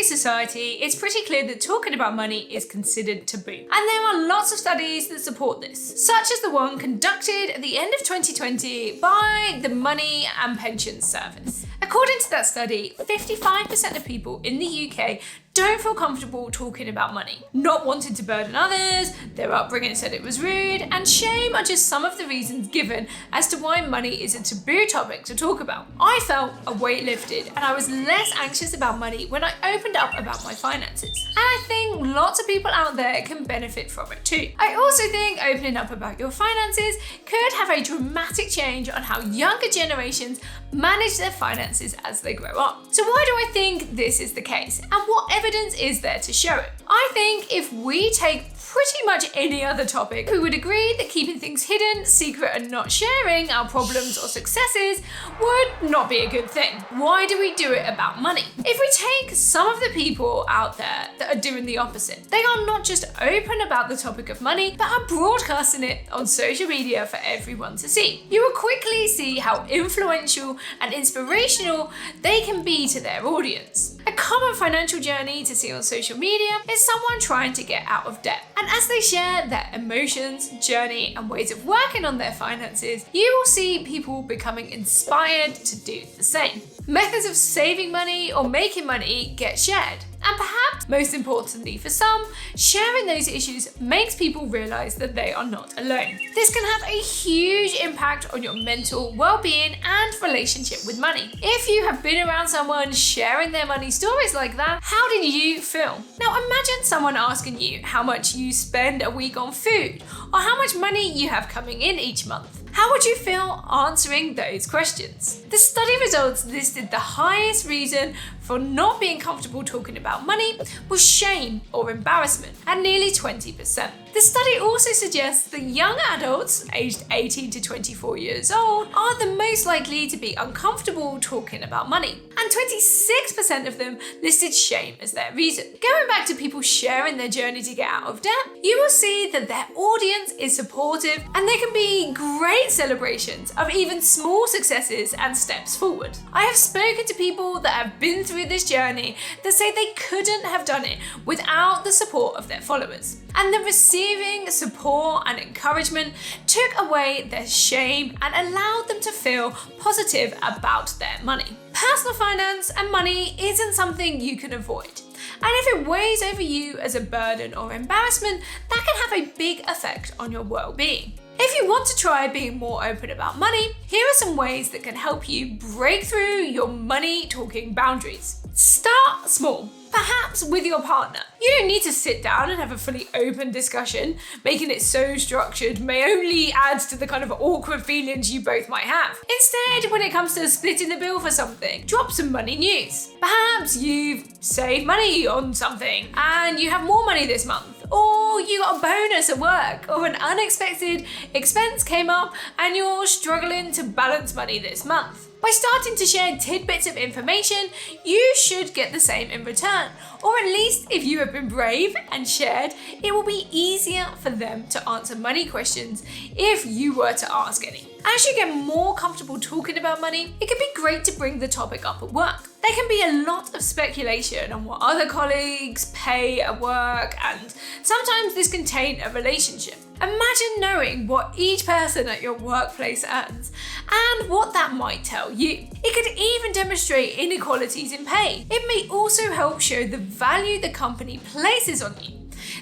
today's society, it's pretty clear that talking about money is considered taboo. And there are lots of studies that support this, such as the one conducted at the end of 2020 by the Money and Pensions Service. According to that study, 55% of people in the UK don't feel comfortable talking about money. Not wanting to burden others, their upbringing said it was rude, and shame are just some of the reasons given as to why money is a taboo topic to talk about. I felt a weight lifted and I was less anxious about money when I opened up about my finances. And I think lots of people out there can benefit from it too. I also think opening up about your finances could have a dramatic change on how younger generations manage their finances as they grow up. So why do I think this is the case? And what evidence is there to show it? I think if we take pretty much any other topic, we would agree that keeping things hidden, secret, and not sharing our problems or successes would not be a good thing. Why do we do it about money? If we take some of the people out there that are doing the opposite, they are not just open about the topic of money, but are broadcasting it on social media for everyone to see. You will quickly see how influential and inspirational they can be to their audience. A common financial journey to see on social media is someone trying to get out of debt. And as they share their emotions, journey, and ways of working on their finances, you will see people becoming inspired to do the same. Methods of saving money or making money get shared. And perhaps most importantly for some, sharing those issues makes people realize that they are not alone. This can have a huge impact on your mental well-being and relationship with money. If you have been around someone sharing their money stories like that, how did you feel? Now imagine someone asking you how much you spend a week on food or how much money you have coming in each month. How would you feel answering those questions? The study results listed the highest reason for not being comfortable talking about money was shame or embarrassment at nearly 20%. The study also suggests that young adults aged 18 to 24 years old are the most likely to be uncomfortable talking about money, and 26% of them listed shame as their reason. Going back to people sharing their journey to get out of debt, you will see that their audience is supportive and there can be great celebrations of even small successes and steps forward. I have spoken to people that have been through this journey that say they couldn't have done it without the support of their followers, and that receiving support and encouragement took away their shame and allowed them to feel positive about their money. Personal finance and money isn't something you can avoid. And if it weighs over you as a burden or embarrassment, that can have a big effect on your well-being. If you want to try being more open about money, here are some ways that can help you break through your money talking boundaries. Start small, perhaps with your partner. You don't need to sit down and have a fully open discussion. Making it so structured may only add to the kind of awkward feelings you both might have. Instead, when it comes to splitting the bill for something, drop some money news. Perhaps you've saved money on something and you have more money this month. Or you got a bonus at work, or an unexpected expense came up and you're struggling to balance money this month. By starting to share tidbits of information, you should get the same in return. Or at least if you have been brave and shared, it will be easier for them to answer money questions if you were to ask any. As you get more comfortable talking about money, it can be great to bring the topic up at work. There can be a lot of speculation on what other colleagues pay at work, and sometimes this can taint a relationship. Imagine knowing what each person at your workplace earns and what that might tell you. It could even demonstrate inequalities in pay. It may also help show the value the company places on you.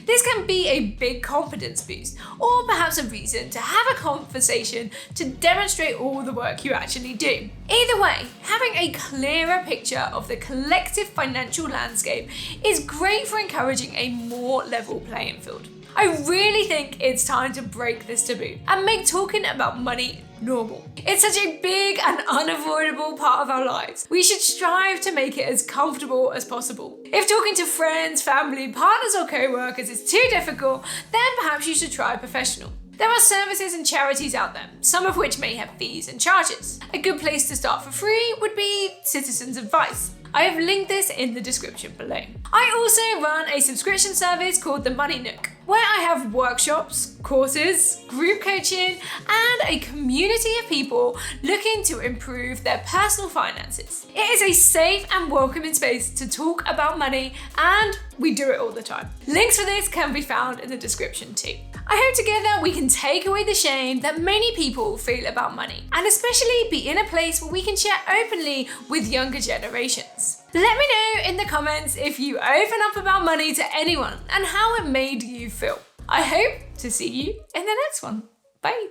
This can be a big confidence boost, or perhaps a reason to have a conversation to demonstrate all the work you actually do. Either way, having a clearer picture of the collective financial landscape is great for encouraging a more level playing field. I really think it's time to break this taboo and make talking about money normal. It's such a big and unavoidable part of our lives. We should strive to make it as comfortable as possible. If talking to friends, family, partners, or co-workers is too difficult, then perhaps you should try a professional. There are services and charities out there, some of which may have fees and charges. A good place to start for free would be Citizens Advice. I have linked this in the description below. I also run a subscription service called the Money Nook. where I have workshops, courses, group coaching, and a community of people looking to improve their personal finances. It is a safe and welcoming space to talk about money, and we do it all the time. Links for this can be found in the description too. I hope together we can take away the shame that many people feel about money, and especially be in a place where we can share openly with younger generations. Let me know in the comments if you open up about money to anyone and how it made you feel. I hope to see you in the next one. Bye.